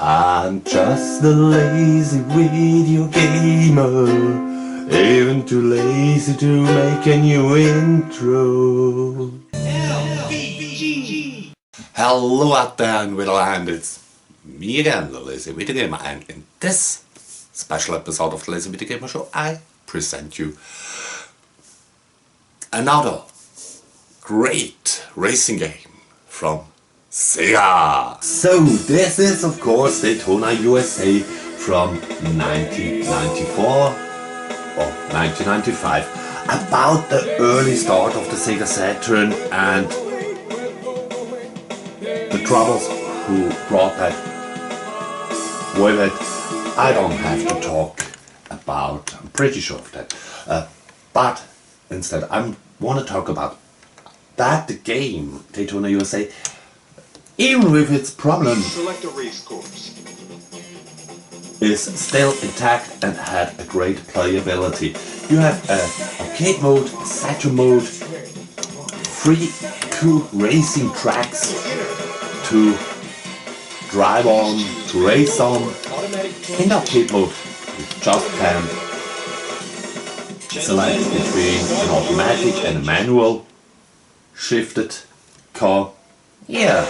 I'm just a lazy video gamer, even too lazy to make a new intro. Hello out there in Witherland, it's me again, the Lazy Video Gamer, and in this special episode of the Lazy Video Gamer Show, I present you another great racing game from Sega. So this is of course Daytona USA from 1994 or 1995, about the early start of the Sega Saturn and the troubles who brought that with it. I don't have to talk about, I'm pretty sure of that, but instead I want to talk about that the game Daytona USA, even with its problems, select a race course, is still intact and had a great playability. You have an arcade mode, a Saturn mode, 3 cool racing tracks to drive on, to race on. In the arcade mode, you just can select between an automatic and a manual shifted car. Yeah.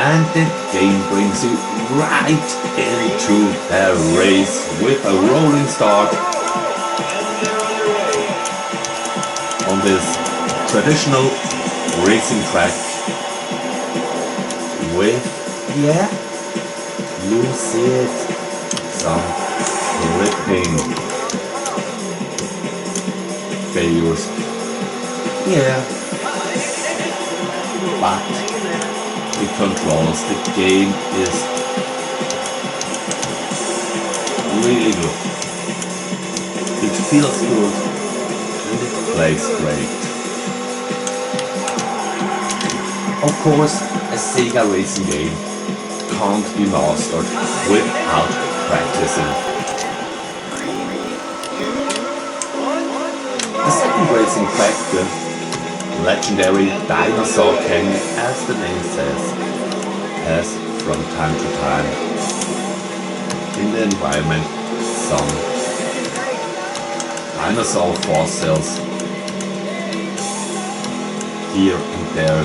And the game brings you right into a race with a rolling start on this traditional racing track with, yeah, you see it, some flipping failures. Yeah, but the controls, the game is really good. It feels good and it plays great. Of course, a Sega racing game can't be mastered without practicing. The second racing track, the legendary Dinosaur Canyon, as the name says, has from time to time in the environment some dinosaur fossils here and there.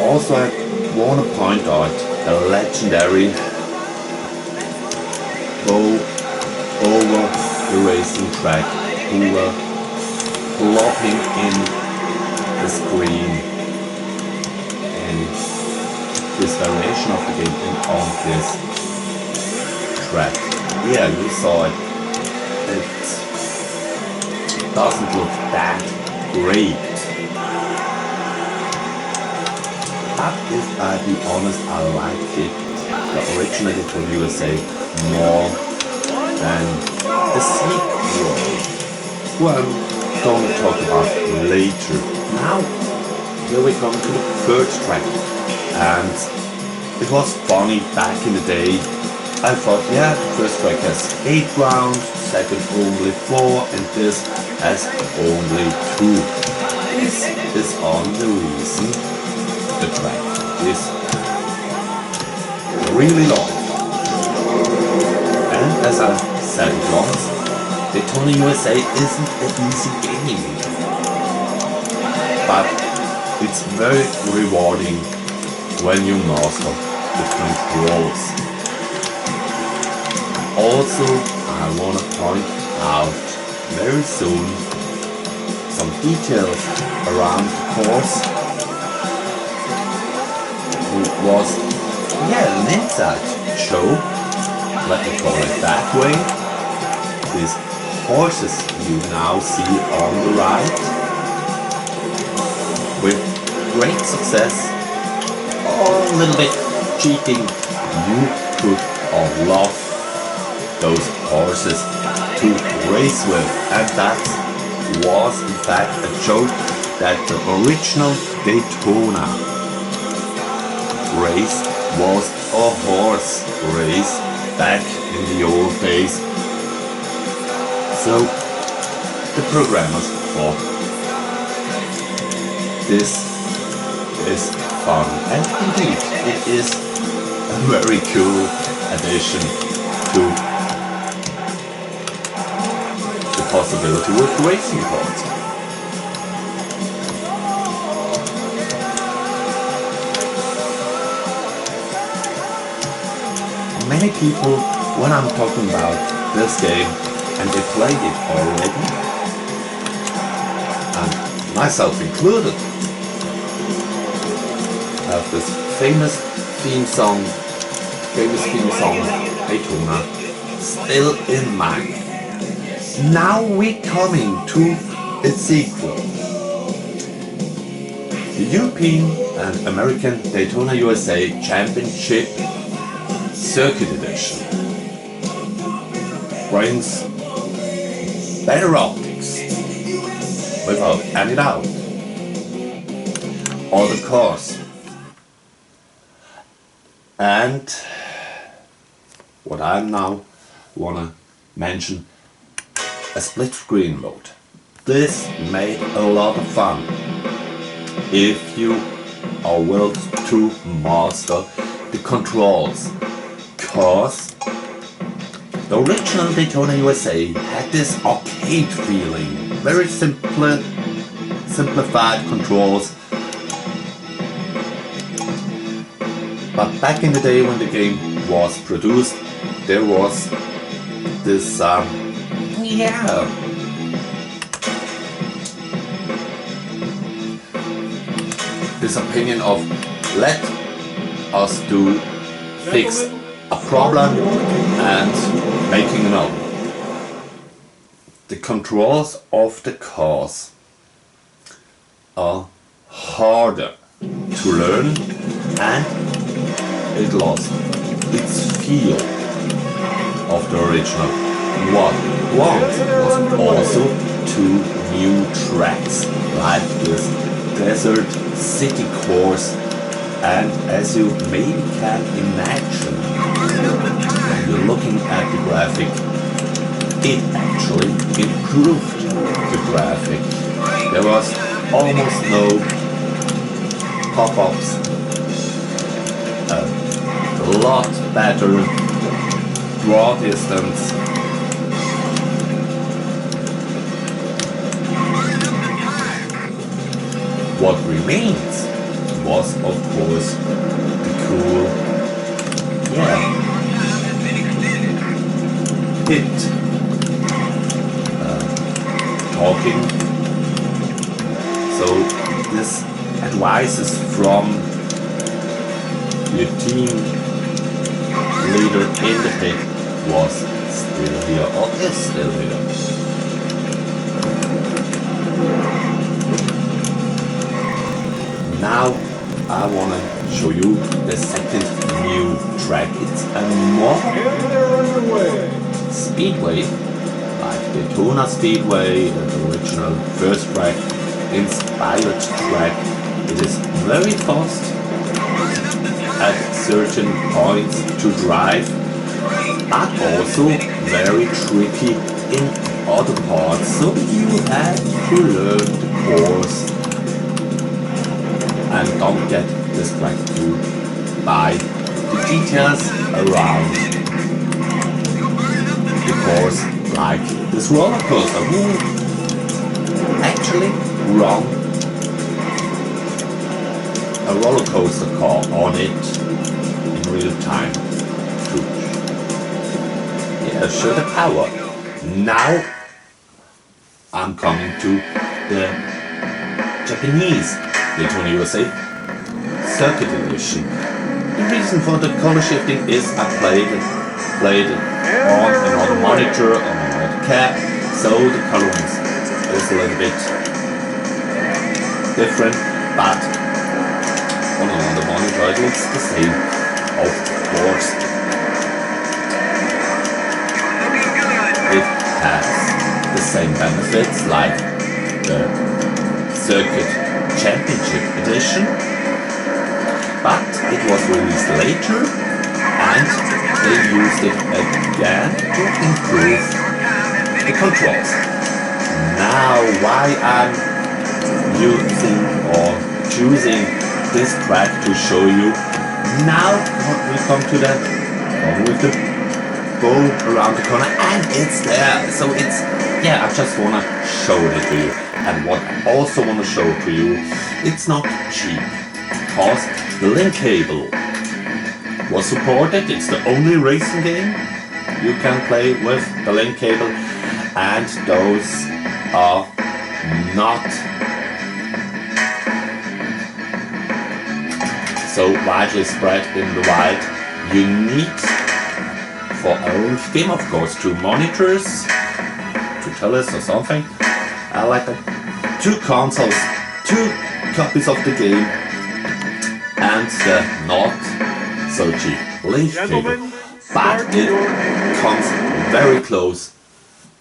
Also, I want to point out the legendary bow over the racing track who were blocking in the screen and this variation of the game on this track. Yeah, you saw it. It doesn't look that great. But if I be honest, I like it, the original Daytona USA, more than the sequel, who I'm going to talk about later. Now, here we come to the third track, and it was funny back in the day. I thought, yeah, the first track has 8 rounds, second only 4, and this has only 2. This is on the reason the track is really long. And as I said it once, Daytona USA isn't an easy game, but it's very rewarding when you master the controls. Also, I want to point out very soon some details around the course. It was, yeah, an inside show, let me call it that way. These horses you now see on the right, with great success or a little bit cheating, you could unlock those horses to race with, and that was in fact a joke that the original Daytona race was a horse race back in the old days. So the programmers thought this is fun, and indeed it is a very cool addition to the possibility with racing cards. Many people, when I'm talking about this game, and they played it already, and myself included, have this famous theme song, Daytona, still in mind. Now we're coming to its sequel. The European and American Daytona USA Championship Circuit Edition brings better optics without any doubt. All the cars. And what I now wanna mention, a split screen mode. This made a lot of fun if you are willing to master the controls, cause the original Daytona USA had this arcade feeling, very simplified controls. But back in the day when the game was produced, there was this this opinion of let us fix a problem and making another. The controls of the cars are harder to learn, and it lost its feel of the original. What was also two new tracks like this desert city course, and as you maybe can imagine when you're looking at the graphic, it actually improved the graphic. There was almost no pop-ups, a lot better draw distance. What remains was, of course, the cool, hit talking. So this advices from your team leader in the pit was still here, or is still here. Now I want to show you the second new track. It's a more speedway, like Daytona Speedway, the original first track, inspired track. It is very fast at certain points to drive, but also very tricky in other parts, so you have to learn the course and don't get distracted by the details around the course, like this roller coaster who actually run a roller coaster car on it in real time to show the power. Now I'm coming to the Japanese Daytona USA Circuit Edition. The reason for the color shifting is I played it on another monitor, on another cap, so the coloring is a little bit different, but on another monitor it looks the same, of course. It has the same benefits like the Circuit Championship Edition, but it was released later and they used it again to improve the controls. Now why I'm using or choosing this track to show you. Now we come to the one with the bow around the corner, and it's there. So it's, yeah, I just wanna show it to you. And what I also wanna show to you, it's not cheap, because the link cable was supported. It's the only racing game you can play with the link cable, and those are not so widely spread in the wild. You need for a link game, of course, 2 monitors to tell us or something. I like that. 2 consoles, 2 copies of the game, and the not so cheap link cable. But it comes very close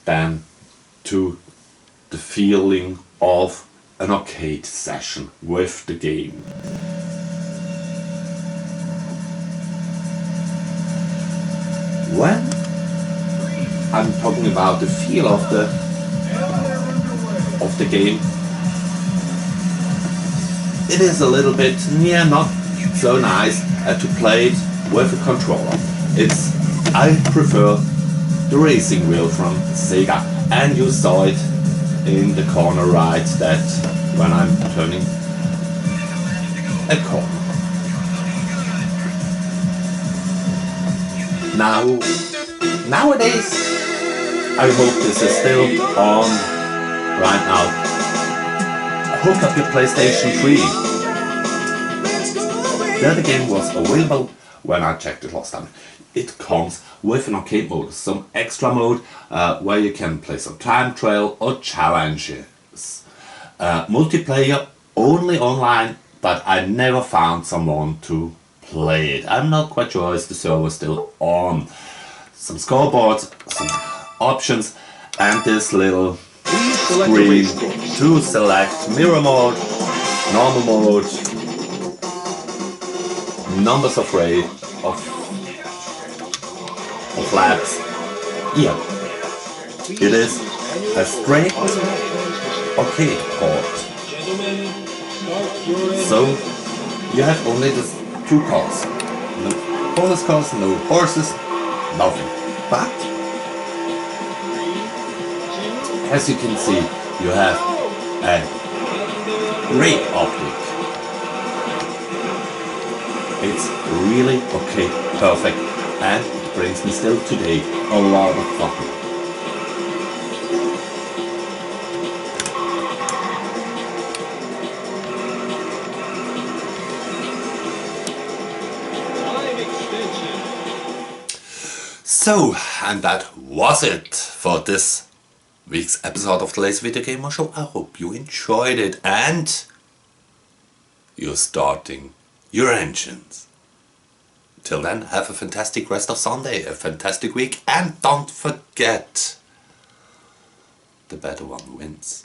then to the feeling of an arcade session with the game. When I'm talking about the feel of the game, it is a little bit, yeah, not so nice to play it with a controller. I prefer the racing wheel from Sega, and you saw it in the corner right, that when I'm turning a corner. Nowadays, I hope this is still on right now. Hook up your PlayStation 3. There the game was available when I checked it last time. It comes with an arcade mode, some extra mode where you can play some time trial or challenges. Multiplayer only online, but I never found someone to play it. I'm not quite sure is the server still on. Some scoreboards, some options, and this little screen to select mirror mode, normal mode, numbers of laps. Yeah, it is a straight arcade port. So you have only these 2 cars. No bonus cars, no horses, nothing. But as you can see, you have a great optic. It's really okay, perfect, and it brings me still today a lot of fun. So, and that was it for this week's episode of the Lazy Video Gamer Show. I hope you enjoyed it and you're starting your engines. Till then, have a fantastic rest of Sunday, a fantastic week, and don't forget, the better one wins.